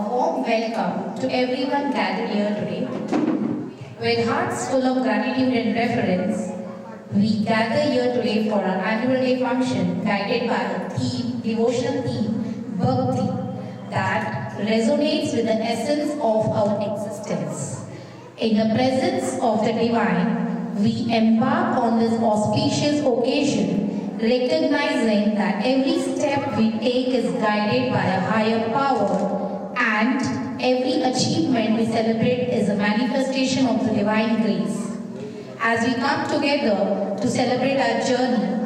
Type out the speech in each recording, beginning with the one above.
warm welcome to everyone gathered here today. With hearts full of gratitude and reverence, we gather here today for our annual day function guided by a theme, devotional theme, Bhakti, that resonates with the essence of our existence. In the presence of the Divine, we embark on this auspicious occasion, recognizing that every step we take is guided by a higher power, and every achievement we celebrate is a manifestation of the divine grace. As we come together to celebrate our journey,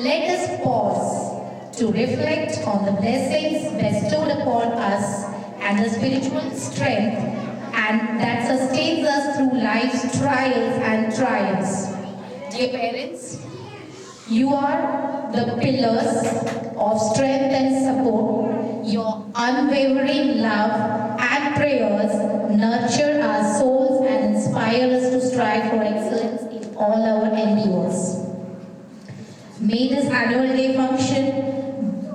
let us pause to reflect on the blessings bestowed upon us and the spiritual strength and that sustains us through life's trials and triumphs. Dear parents, you are the pillars of strength and support. Your unwavering love and prayers nurture our souls and inspire us to strive for excellence in all our endeavors. May this annual day function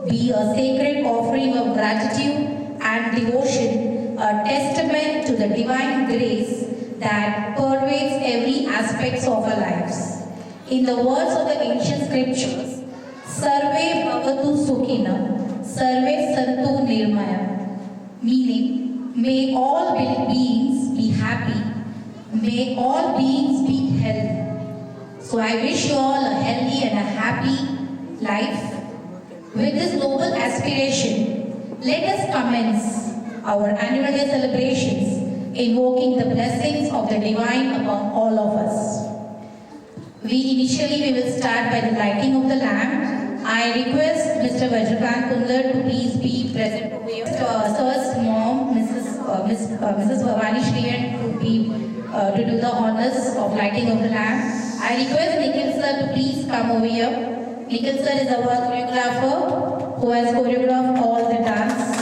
be a sacred offering of gratitude and devotion, a testament to the divine grace that pervades every aspect of our lives. In the words of the ancient scriptures, Sarve Bhavatu Sukhina, Sarve Santu Nirmaya, meaning, may all beings be happy, may all beings be healthy. So I wish you all a healthy and a happy life. With this noble aspiration, let us commence our annual day celebrations, invoking the blessings of the Divine upon all of us. We will start by the lighting of the lamp. I request Mr. Vajrakant Kundar to please be present over here. Sir's mom, Mrs. Bhavani Shriyan, to do the honors of lighting of the lamp. I request Nikhil sir to please come over here. Nikhil sir is our choreographer who has choreographed all the dance.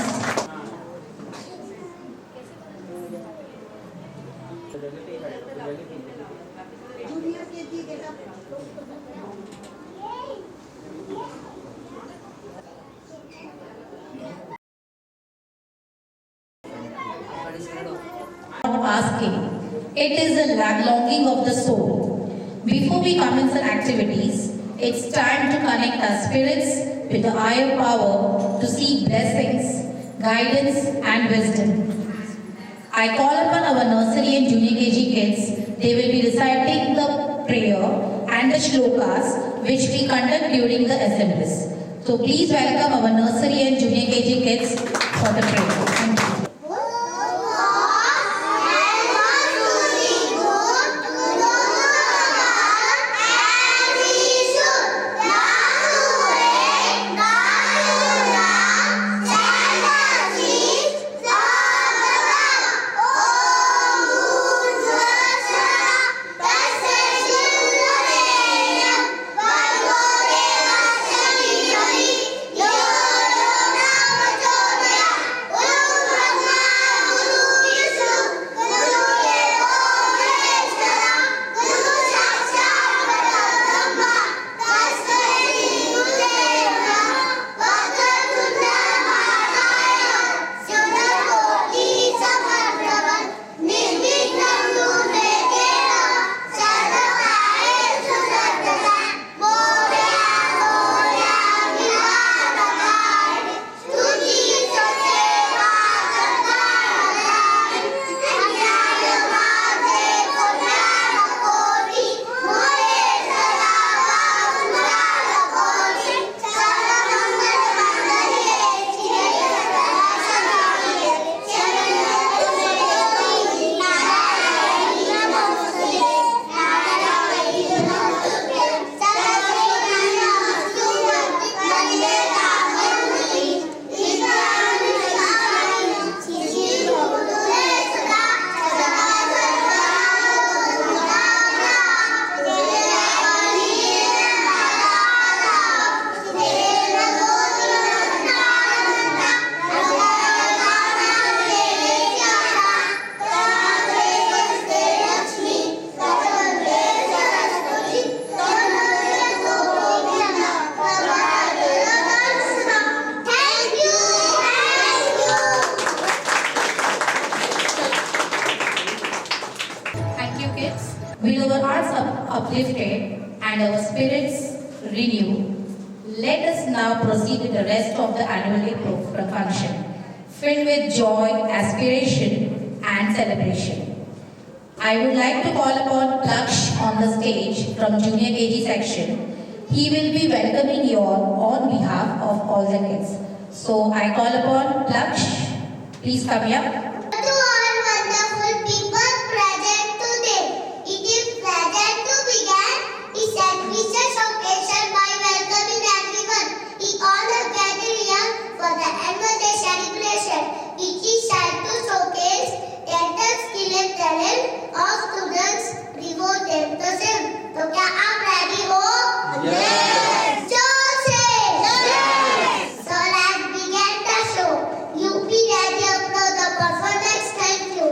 Asking. It is a longing of the soul. Before we commence our activities, it's time to connect our spirits with the higher power to seek blessings, guidance and wisdom. I call upon our nursery and junior KG kids. They will be reciting the prayer and the shlokas which we conduct during the assemblies. So please welcome our nursery and junior KG kids for the prayer. Thank you. Yo hearts uplifted and our spirits renewed, let us now proceed with the rest of the annual day function, filled with joy, aspiration, and celebration. I would like to call upon Laksh on the stage from Junior KG section. He will be welcoming you all on behalf of all the kids. So I call upon Laksh. Please come here. To all wonderful people present today, it is pleasant to begin this ambitious occasion by welcoming everyone in all the gathered here for the annual day celebration, which is set to showcase the skill and talent of students, reward them the same. तो क्या आप ready हो? Yes. जोर से. Yes. So let's begin the show. You be ready for the performance. Thank you.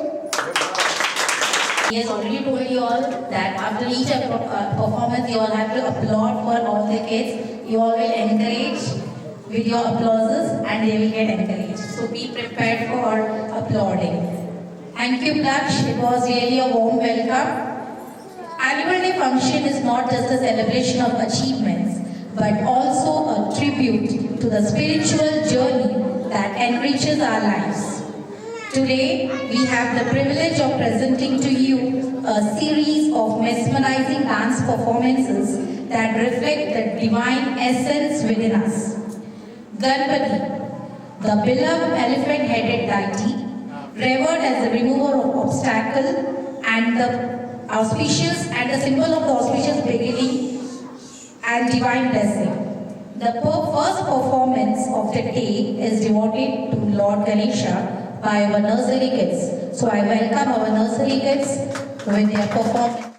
He has already told you all that after each performance, you all have to applaud for all the kids. You all will encourage with your applauses and they will get encouraged. So be prepared for applauding. Thank you, Laksh. It was really a warm welcome. Annual Day function is not just a celebration of achievements, but also a tribute to the spiritual journey that enriches our lives. Today, we have the privilege of presenting to you a series of mesmerizing dance performances that reflect the divine essence within us. Ganpati, the beloved elephant-headed deity, revered as the remover of obstacle and the auspicious and the symbol of the auspicious beginning and divine blessing. The first performance of the day is devoted to Lord Ganesha by our nursery kids. So I welcome our nursery kids with their performance.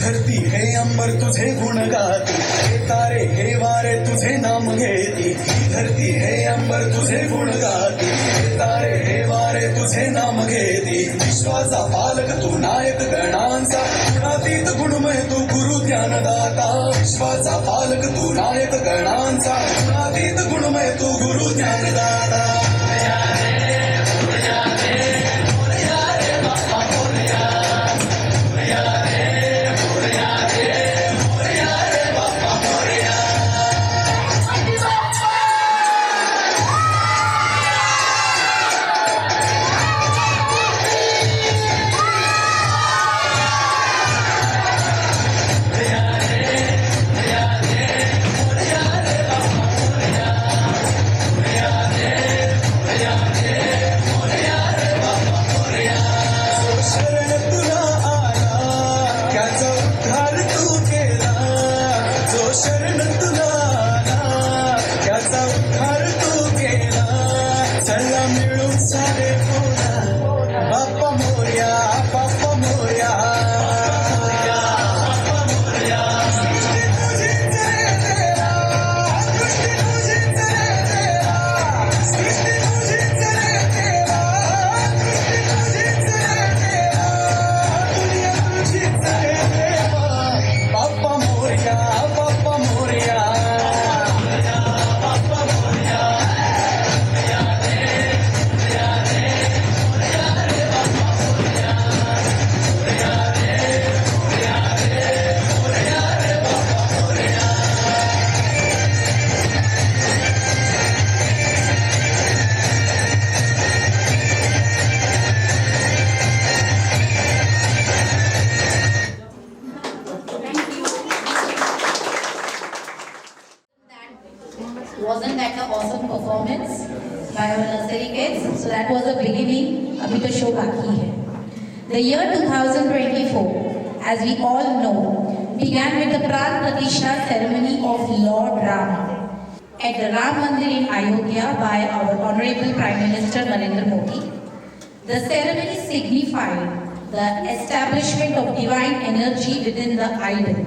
धरती है अंबर तुझे गुण गाती, हे तारे हे वारे तुझे नाम घेती. धरती है अंबर तुझे गुण गाती, हे तारे हे वारे तुझे नाम घेती. विश्वाचा पालक तू नायक गणांचा, गुणातीत गुणमय तू गुरु ज्ञानदाता. विश्वाचा पालक तू नायक गणांचा, गुणातीत गुणमय तू गुरु ज्ञानदाता. Wasn't that an awesome performance by our nursery kids? So that was the beginning. Abhi to show baki hai. The year 2024, as we all know, began with the Pran Pratishtha ceremony of Lord Rama at the Ram Mandir in Ayodhya by our Honorable Prime Minister Narendra Modi. The ceremony signified the establishment of divine energy within the idol.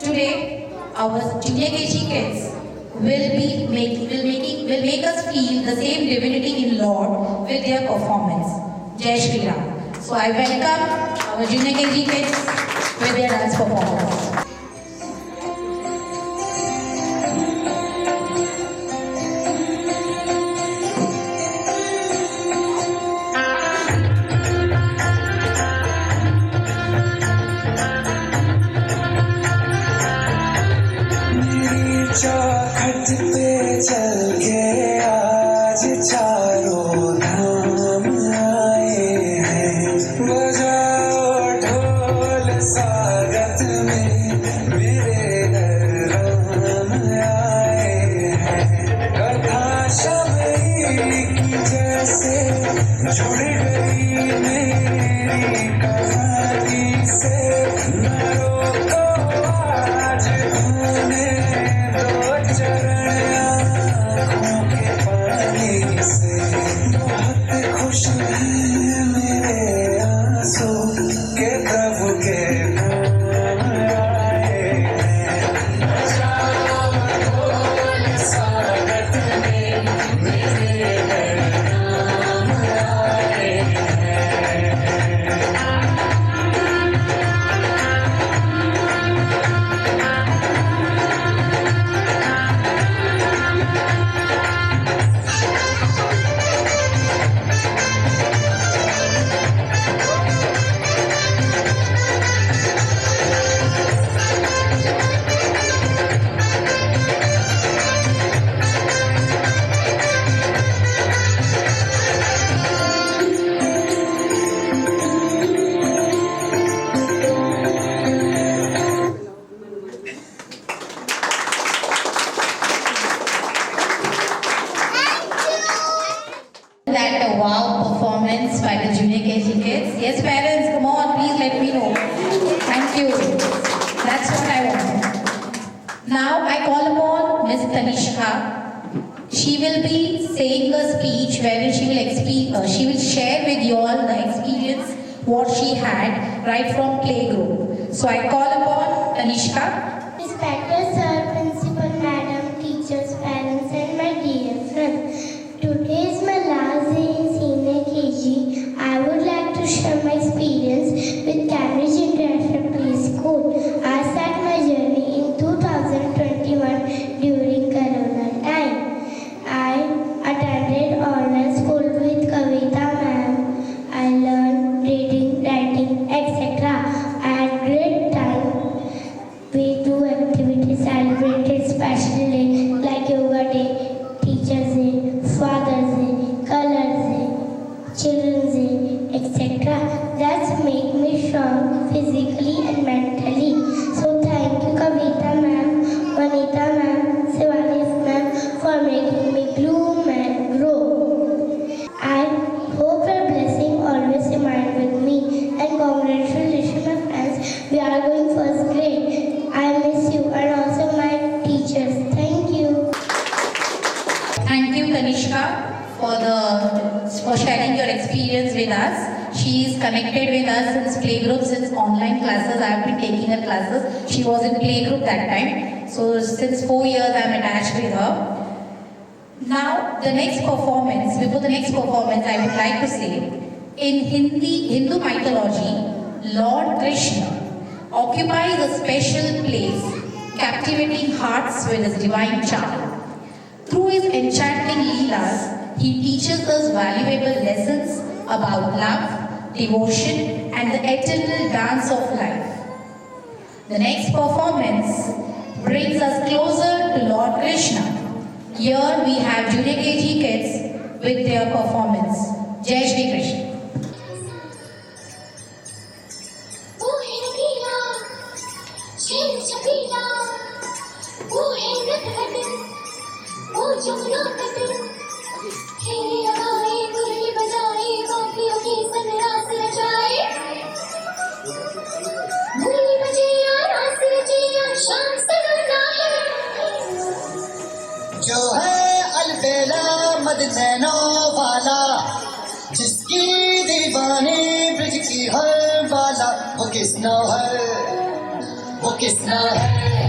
Today, our junior KG kids will make us feel the same divinity in Lord with their performance. Jai Shri Ram. So I welcome our junior KG kids with their dance performance. चौखट पे चल के आज चारों धाम आए हैं। बजाओ ढोल स्वागत में मेरे घर राम आए हैं। कथा शबरी की जैसे जुड़ गई मेरी कहानी से। न रोको आज होने दो चरण आँखों के पानी से। बहुत खुश हैं मेरे आंसू के प्रभु के नाम आए हैं। बजाओ ढोल स्वागत में मेरे घर राम आए हैं। That a wow performance by the junior KG kids. Yes, parents, come on, please let me know. Thank you. That's what I want. Now I call upon Ms. Tanishka. She will be saying a speech wherein she will share with you all the experience what she had right from playgroup. So I call upon Tanishka. Respected sir, principal, madam, teachers, parents, and my dear friends. Today is my last day in senior KG. I would like to share my experience with Cambridge International Preschool. I started my journey in 2021 during Corona time. I attended online school with Kavita ma'am. I learned reading, writing, etc. I had great time. We do activities celebrated special day like Yoga Day, Teachers Day, Father's Day, Colors Day, Children's Day, etc. That's make me strong physically and mentally. So thank you Kavita ma'am, Vanita ma'am, Shivani ma'am for making me bloom and grow. I hope your blessing always remain with me and congratulations my friends. We are going first grade. I miss you and also my teachers. Thank you. Thank you, Tanishka, for sharing your experience with us. She is connected with us since playgroup, since online classes. I have been taking her classes. She was in playgroup that time. So since 4 years, I am attached with her. Now, the next performance, before the next performance, I would like to say, in Hindu mythology, Lord Krishna occupies a special place, captivating hearts with his divine charm. Through his enchanting leelas, he teaches us valuable lessons about love, devotion, and the eternal dance of life. The next performance brings us closer to Lord Krishna. Here we have Junior KG kids with their performance. Jai Shri Krishna. जो है अलबेला मद nano वाला, जिसकी दीवानी bridge की हर वाला, वो किसना है, वो किसना है,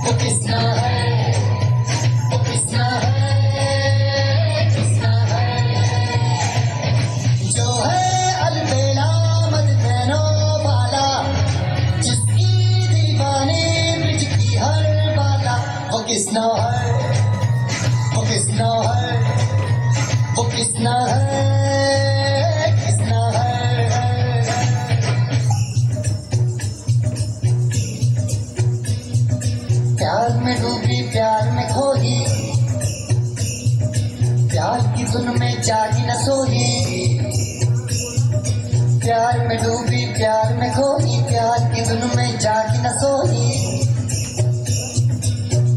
वो किसना है, वो किसना है, किसना है। जो है अलबेला मद नैनो वाला, जिसकी दीवानी ब्रिज की हर वाला, वो किसना है, वो किसना है, वो किसना है, किसना है। प्यार में डूबी धुन में जागी न सोई, प्यार में डूबी प्यार में खोई, प्यार की धुन में जागी न सोई।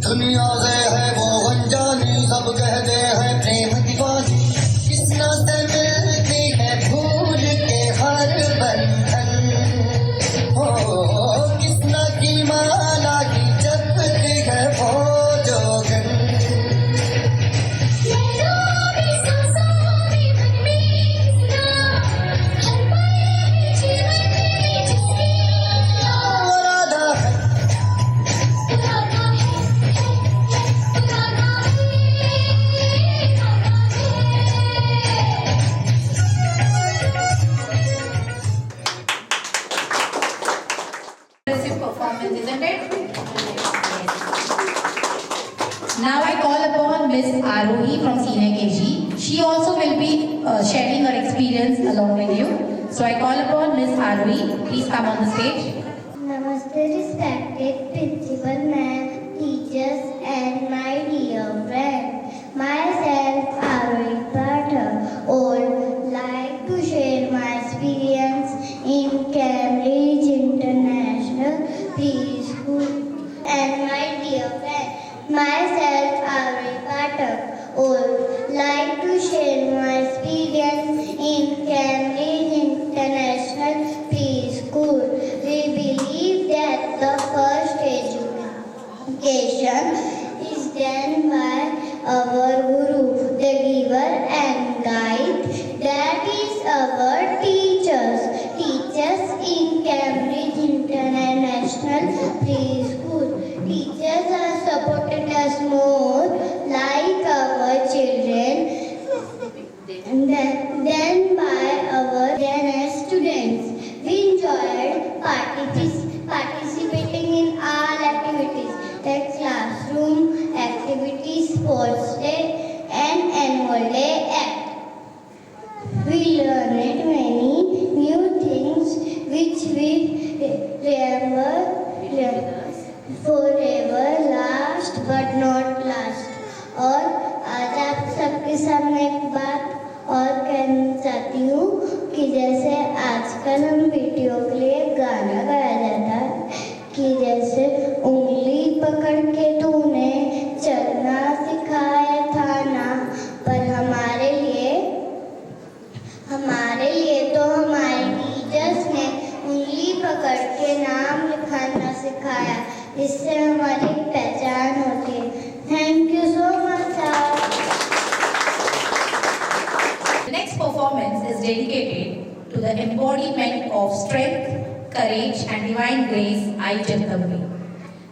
दुनिया से है वो अनजानी, सब कहते हैं प्रेम दीवानी, किसना से मिलती है भूल के हर बंधन, हो किसना की माला की जपती है वो जोगन। Performance, isn't it? Now I call upon Miss Arohi from Senior KG. She also will be sharing her experience along with you. So I call upon Miss Arohi. Please come on the stage. Namaste, respected principal ma'am, teachers, and my dear friend. Myself, Arohi Pathak, would like to share my experience in Cambridge International Preschool. And my dear friend, myself, Arohi Pathak, would like to share my experience in Cambridge International Preschool. We believe that the first education is done by our Guru, the giver and guide, that is our teachers. Teachers in Cambridge International Preschool. Teachers have supported us more like our children than by our students. We enjoyed participating in all activities like classroom activities, sports day, and annual day act. We learned many new things which we remember forever, last but not last. और आज आप सबके सामने एक बात और कहना चाहती हूँ कि जैसे आजकल हम वीडियो के लिए गाना गाया जाता है कि जैसे उंगली पकड़ के तूने चलना सिखाया था ना, पर हमारे लिए तो हमारे टीचर्स ने उंगली पकड़ के नाम लिखाना सिखाया, इससे हमारी पहचान होती है। Thank you so much sir. The next performance is dedicated to the embodiment of strength, courage, and divine grace, Ai Jagdambe,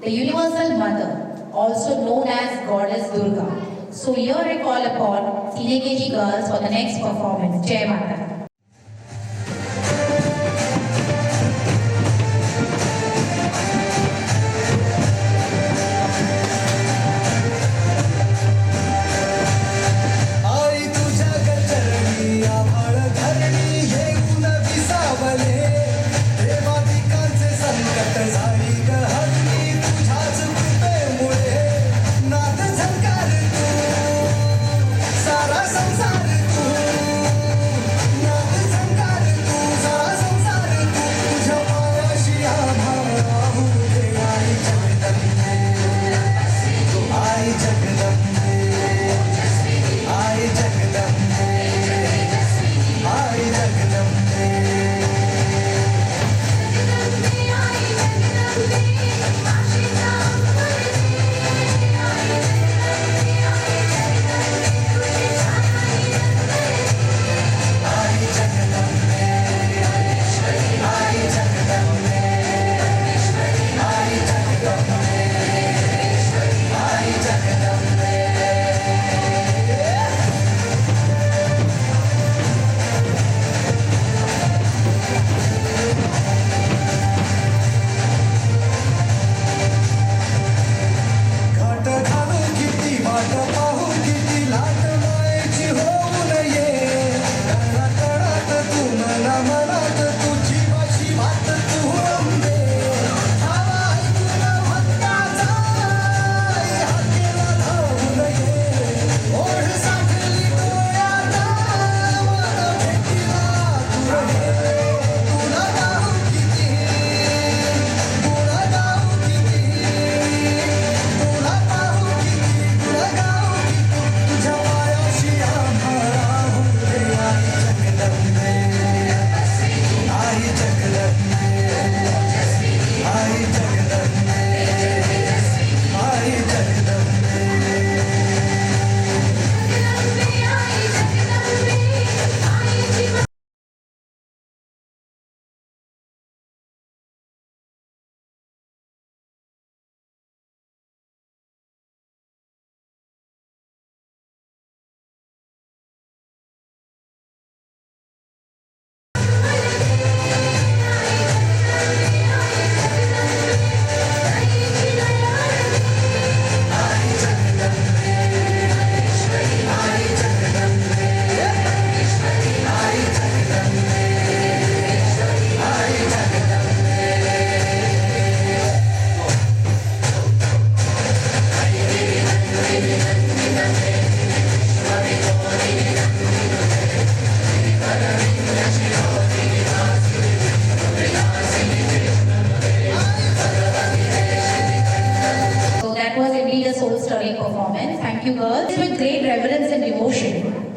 the Universal Mother, also known as Goddess Durga. So here I call upon Senior KG girls for the next performance. Jai Mata. a soul-stirring performance. Thank you, girls. With great reverence and devotion,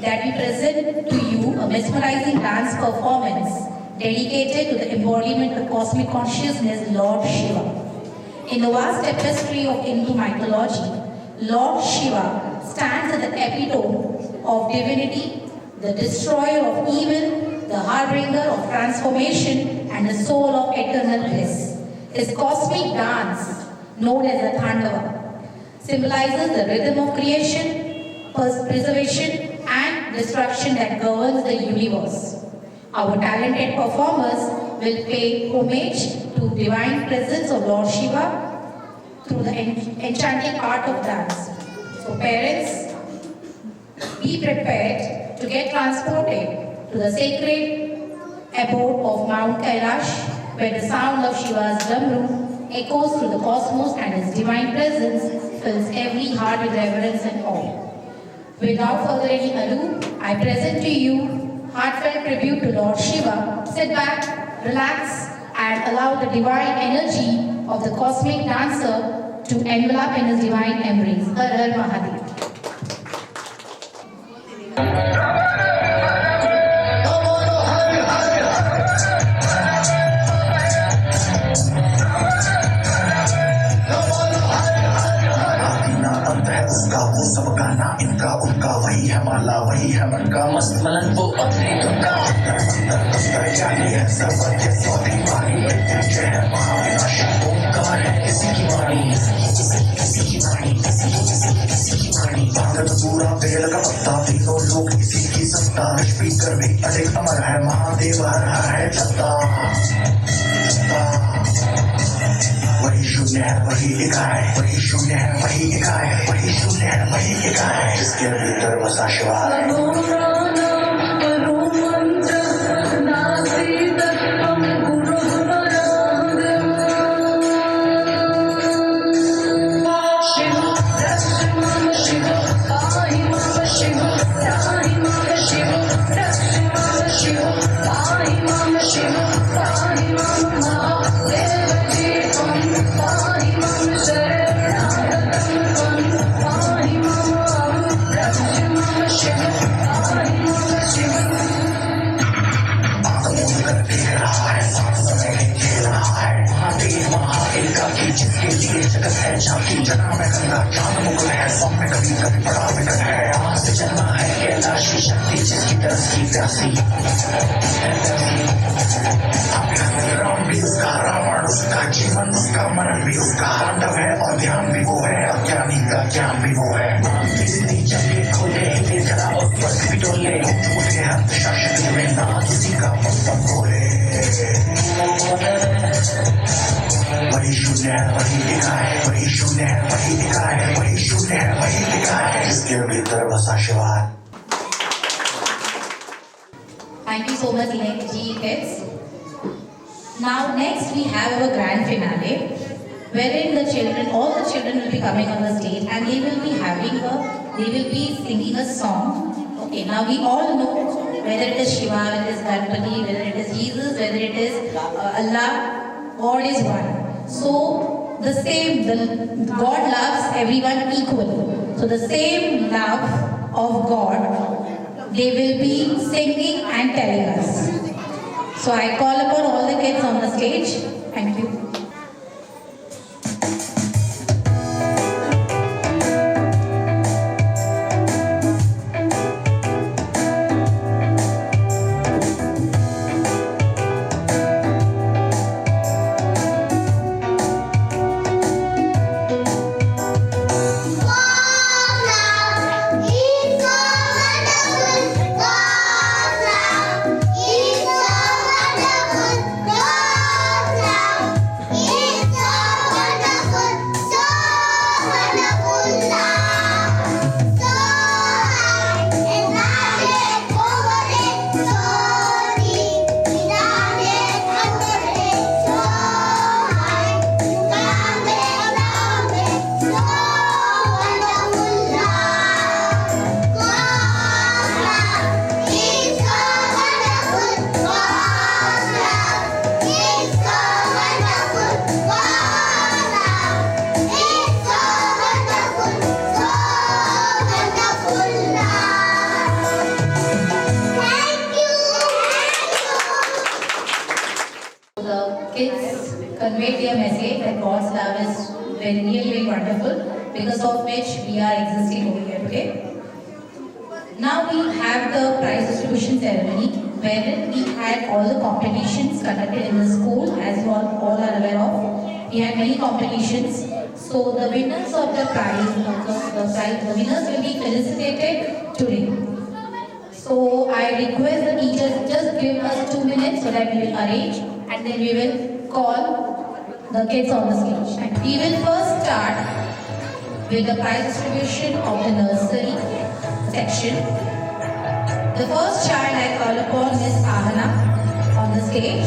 that we present to you a mesmerizing dance performance dedicated to the embodiment of cosmic consciousness, Lord Shiva. In the vast tapestry of Hindu mythology, Lord Shiva stands at the epitome of divinity, the destroyer of evil, the harbinger of transformation, and the soul of eternal bliss. His cosmic dance, known as the Tandava, symbolizes the rhythm of creation, preservation, and destruction that governs the universe. Our talented performers will pay homage to divine presence of Lord Shiva through the enchanting art of dance. So parents, be prepared to get transported to the sacred abode of Mount Kailash, where the sound of Shiva's drum echoes through the cosmos and his divine presence fills every heart with reverence and awe. Without further any ado, I present to you heartfelt tribute to Lord Shiva. Sit back, relax, and allow the divine energy of the cosmic dancer to envelop in his divine embrace. Har Har Mahadev. वो सबका ना इनका उनका वही है माला वही है मन का मस्त मलन वो अपनी दुर्गा जानी है सर्वज्ञ स्वाति वाणी जय है महाविनाशी ओंकार है किसी की वाणी किसी की वाणी किसी की वाणी भागत पूरा बेल का पत्ता तीनों लोग किसी की सत्ता स्पीकर भी अधिक अमर है महादेव हर है सत्ता वही शून्य है वही इकाई वही शून्य है वही इकाई वही शून्य है वही इकाई जिसके भीतर बसा शिवा जिसके लिए जगत है झांकी जना में गंगा चांद मुगल है सौम में कभी कभी बड़ा विकट है आज से जन्मा है कैलाश की शक्ति जिसकी तरस की प्यासी राम भी उसका रावण उसका जीवन उसका मरण भी उसका पांडव है और ध्यान भी वो है अज्ञानी का ज्ञान भी वो है चले खोले हिले जरा और स्वर्ग भी डोले उठे हस्त शासक हुए ना किसी का मतलब बोले वही शून्य है वही इकाई वही शून्य है वही इकाई वही शून्य है वही इकाई जिसके भीतर बसा Shiva Thank you so much, G kids. Now next we have our grand finale, wherein all the children will be coming on the stage and they will be singing a song. Okay, now we all know whether it is Shiva, whether it is Ganpati, whether it is Jesus, whether it is Allah, God is one. So God loves everyone equally. So the same love of God, they will be singing and telling us. So I call upon all the kids on the stage. Thank you. because of which we are existing over here today. Now we have the prize distribution ceremony, wherein we had all the competitions conducted in the school, as you all are aware of. We had many competitions. So the winners of the prize, the winners will be felicitated today. So I request the teachers just give us 2 minutes so that we will arrange, and then we will call the kids on the stage. And we will first start with the prize distribution of the nursery section. The first child I call upon Miss Ahana on the stage.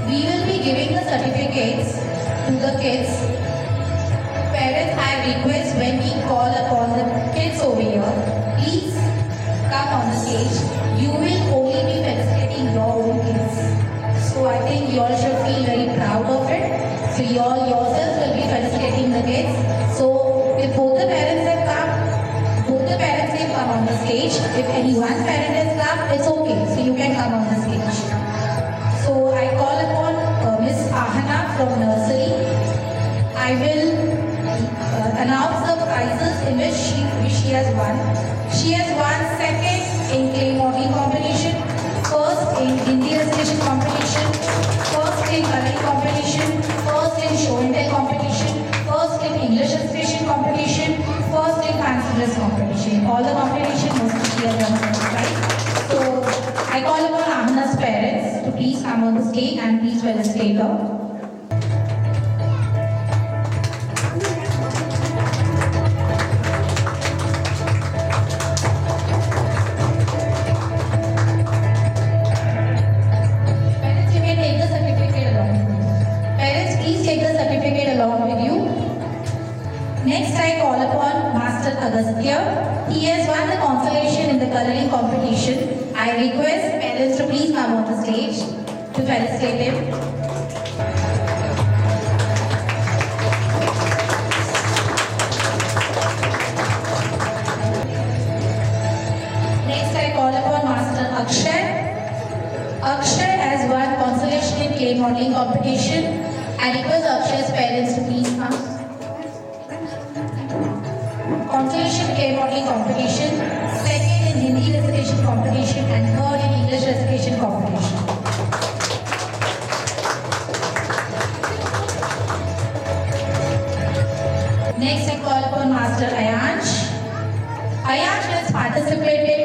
We will be giving the certificates to the kids. Parents, I request when we call upon the kids over here, please come on the stage. You will only be felicitating your own kids. So I think you all should feel very proud of it. So you all yourselves will be felicitating the kids. So if both the parents have come, both the parents can come on the stage. If any one parent has come, it's okay. So you can come on the stage. So I call upon Miss Ahana from nursery. I will announce the prizes in which she has won. She has won second in clay modeling competition, first in Hindi recitation competition, first in coloring competition, first in show and tell competition, first in English recitation competition, first in fancy dress competition. All the competition mostly she has done right. So I call upon Ahana's parents to please come on the stage and please felicitate her. Next, I call upon Master Agastya. He has won the consolation in the coloring competition. I request parents to please come on the stage to felicitate him. Next, I call upon Master Akshay. Akshay has won consolation in clay modeling competition. I request Akshay's parents to please come. Consolation clay modeling competition, second in Hindi recitation competition, and third in English recitation competition. Next, I call upon Master Ayansh. Ayansh has participated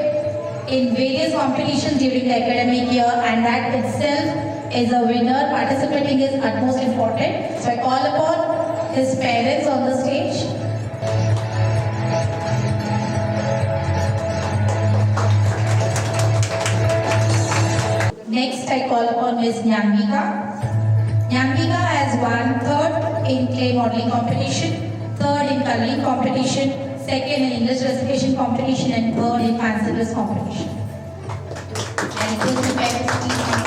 in various competitions during the academic year, and that itself is a winner. Participating is utmost important. So I call upon his parents on the stage. Next, I call upon Ms. Nyanvika. Nyanvika has won third in clay modeling competition, third in coloring competition, second in English recitation competition, and third in fancy dress competition. I request the parents to please come.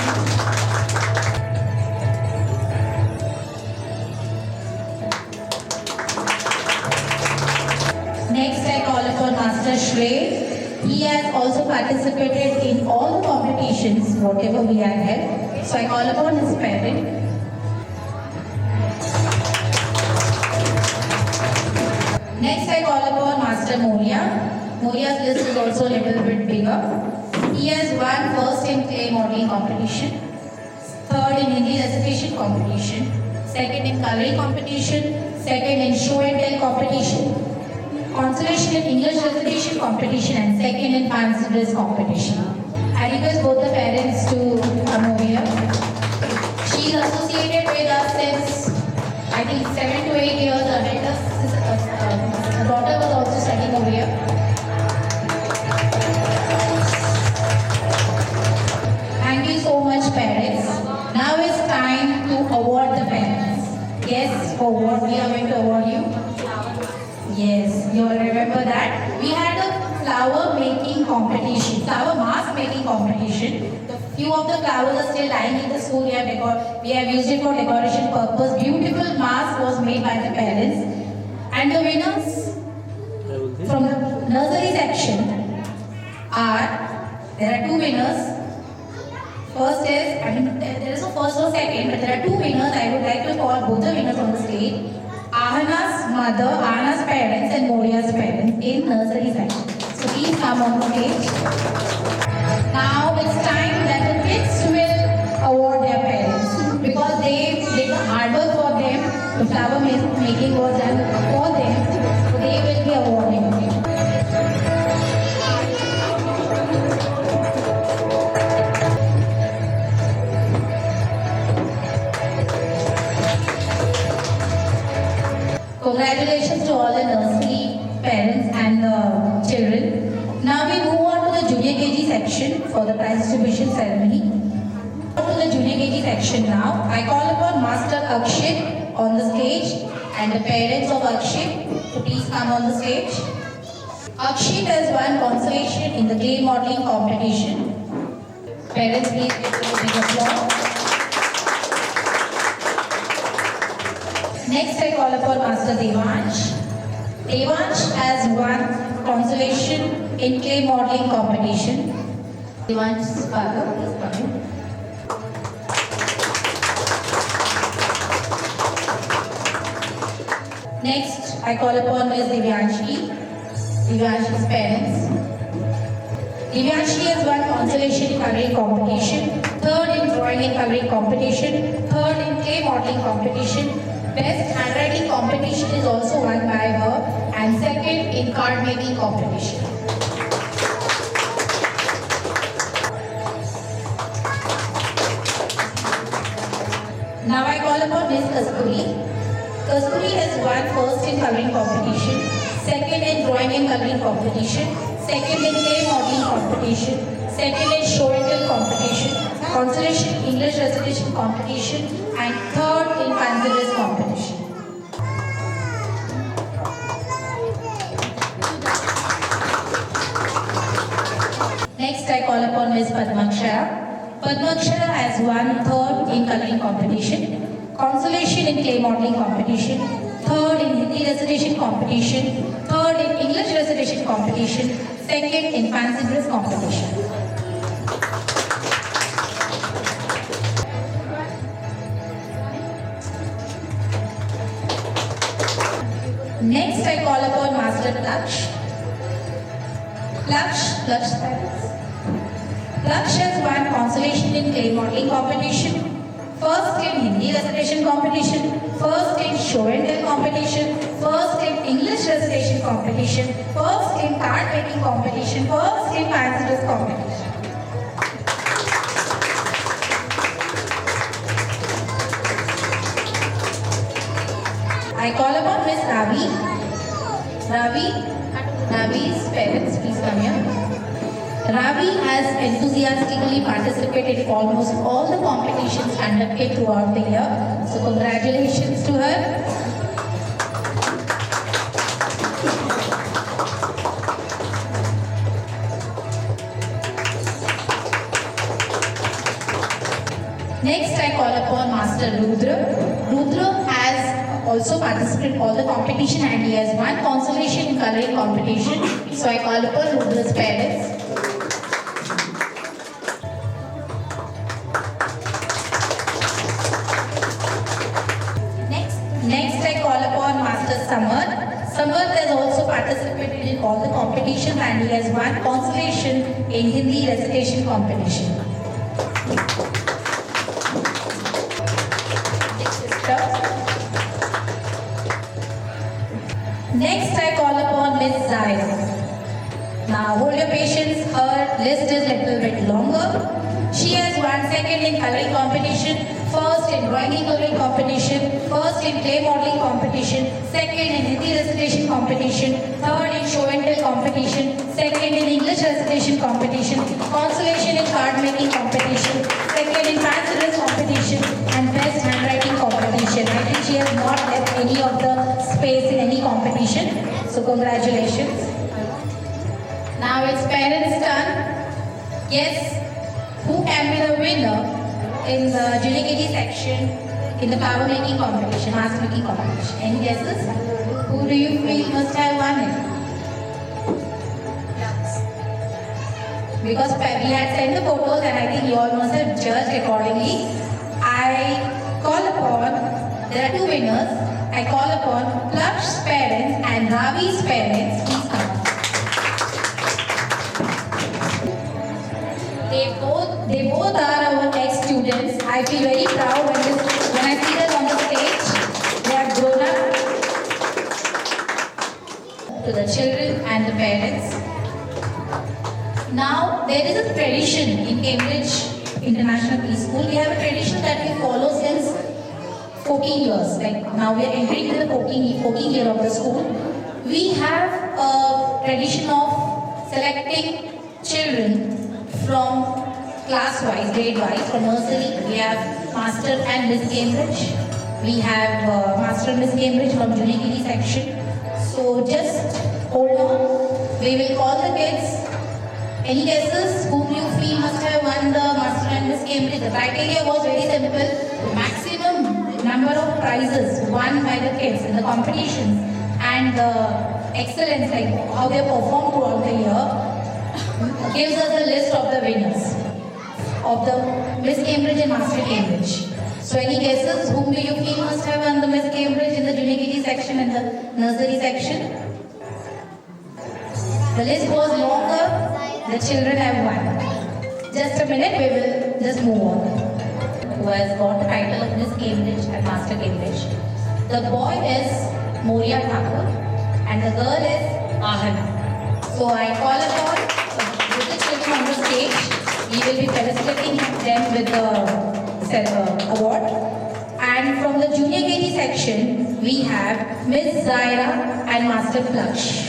Next, I call upon Master Shrey. He has also participated in all the competitions, whatever we have held. So I call upon his parent. Next, I call upon Master Moria. Moria's list is also a little bit bigger. He has won first in clay modeling competition, third in Hindi recitation competition, second in coloring competition, second in show and tell competition, consolation in English recitation competition, and second in fancy dress competition. I request both the parents to come over here. She is associated with us since I think 7 to 8 years ahead. Her daughter was also studying over here. Thank you so much, parents. Now it's time to award the parents. Yes, for what we are going to award you. Yes, you all remember that. We had a flower making competition, flower mask making competition. The few of the flowers are still lying in the school. We have used it for decoration purpose. Beautiful mask was made by the parents. And the winners from the nursery section are, there are 2 winners. First is, there is a first or second, but there are 2 winners. I would like to call both the winners on the stage. Ahana's mother, Ahana's parents and Moria's parents in nursery section. So please come on stage. Now it's time that the kids will award their parents because they did hard work for them. The flower making was done for them. So they will be awarding. Congratulations to all the nursery parents and the children. Now we move on to the junior KG section for the prize distribution ceremony. To the junior KG section now, I call upon Master Akshit on the stage and the parents of Akshit to please come on the stage. Akshit has won consolation in the clay modeling competition. Parents, please give a big applause. Next, I call upon Master Devansh. Devansh has won consolation in clay modeling competition. Devansh's father, please come in. Next, I call upon Ms. Divyanshi, Divyanshi's parents. Divyanshi has won consolation in coloring competition, third in drawing and coloring competition, third in clay modeling competition. Best handwriting competition is also won by her and second in card making competition. Now I call upon Ms. Kasturi. Kasturi has won first in coloring competition, second in drawing and coloring competition, second in clay modeling competition, second in show and tell competition, consolation English recitation competition, and third in fancy dress competition. Next, I call upon Ms. Padmakshara. Padmakshara has won third in coloring competition, consolation in clay modeling competition, third in Hindi recitation competition, third in English recitation competition, second in fancy dress competition. Next, I call upon Master Laksh. Laksh has won consolation in clay modeling competition, first in Hindi recitation competition, first in show and tell competition, first in English recitation competition, first in card making competition, first in fancy dress competition. I call upon Miss Ravi's parents, please come here. Ravi has enthusiastically participated in almost all the competitions conducted throughout the year. So congratulations to her. Next, I call upon Master Rudra. Rudra has also participated in all the competition and he has won consolation in coloring competition. So I call upon Rudra's parents. Next, I call upon Master Samarth. Samarth has also participated in all the competitions and he has won consolation in Hindi recitation competition. Next, I call upon Miss Zaya. Now, hold your patience. Her list is a little bit longer. She has won second in coloring competition, first in drawing and coloring competition, first in clay modeling competition, second in Hindi recitation competition, third in show and tell competition, second in English recitation competition, consolation in card making competition, second in fancy dress competition, and best handwriting competition. I think she has not left any of the space in any competition. So congratulations. Now it's parents' turn. Yes, who can be the winner in the junior KG section in the flower making competition, mask making competition? Any guesses? Who do you feel must have won it? Because we had sent the photos and I think you all must have judged accordingly. I call upon, there are two winners. I call upon Plaksh's parents and Ravi's parents. Please come. They both are our ex-students. I feel very proud when I see them on the stage. They have grown up. To the children and the parents. Now, there is a tradition in Cambridge International Preschool. We have a tradition that we follow since 14 years. Like now we are entering into the 14th year of the school. We have a tradition of selecting children from class-wise, grade-wise, from nursery. We have Master and Miss Cambridge. We have Master and Miss Cambridge from Junior KG section. So just hold on. We will call the kids. Any guesses whom you feel must have won the Master and Miss Cambridge? The criteria was very simple. The maximum number of prizes won by the kids in the competitions and the excellence, like how they performed throughout the year, gives us a list of the winners of the Miss Cambridge and Master Cambridge. So any guesses whom do you feel must have won the Miss Cambridge in the Junior KG section and the nursery section? The list was longer. The children have won. Just a minute, we will just move on. Who has got the title of Miss Cambridge and Master Cambridge. The boy is Moria Thakur and the girl is Ahana. So I call upon with the children on the stage. We will be felicitating them with the award. And from the Junior KG section, we have Miss Zaira and Master Plaksh.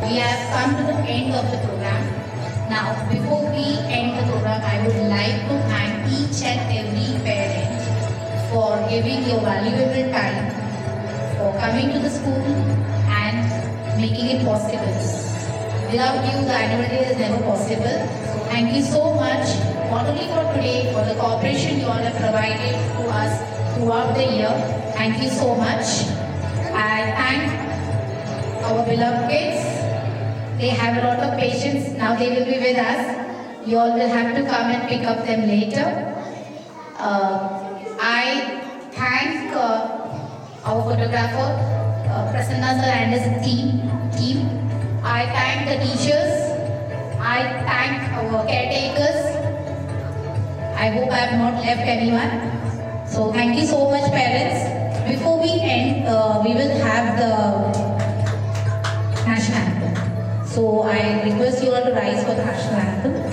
We have come to the end of the program. Now, before we end the program, I would like to thank each and every parent for giving your valuable time, for coming to the school and making it possible. Without you, the annual day is never possible. So thank you so much, not only for today, for the cooperation you all have provided to us throughout the year. Thank you so much. I thank our beloved kids. They have a lot of patience. Now they will be with us. You all will have to come and pick up them later. I thank our photographer, Prasanna sir and his team. I thank the teachers. I thank our caretakers. I hope I have not left anyone. So thank you so much, parents. Before we end, we will have the national anthem. So I request you all to rise for the national anthem.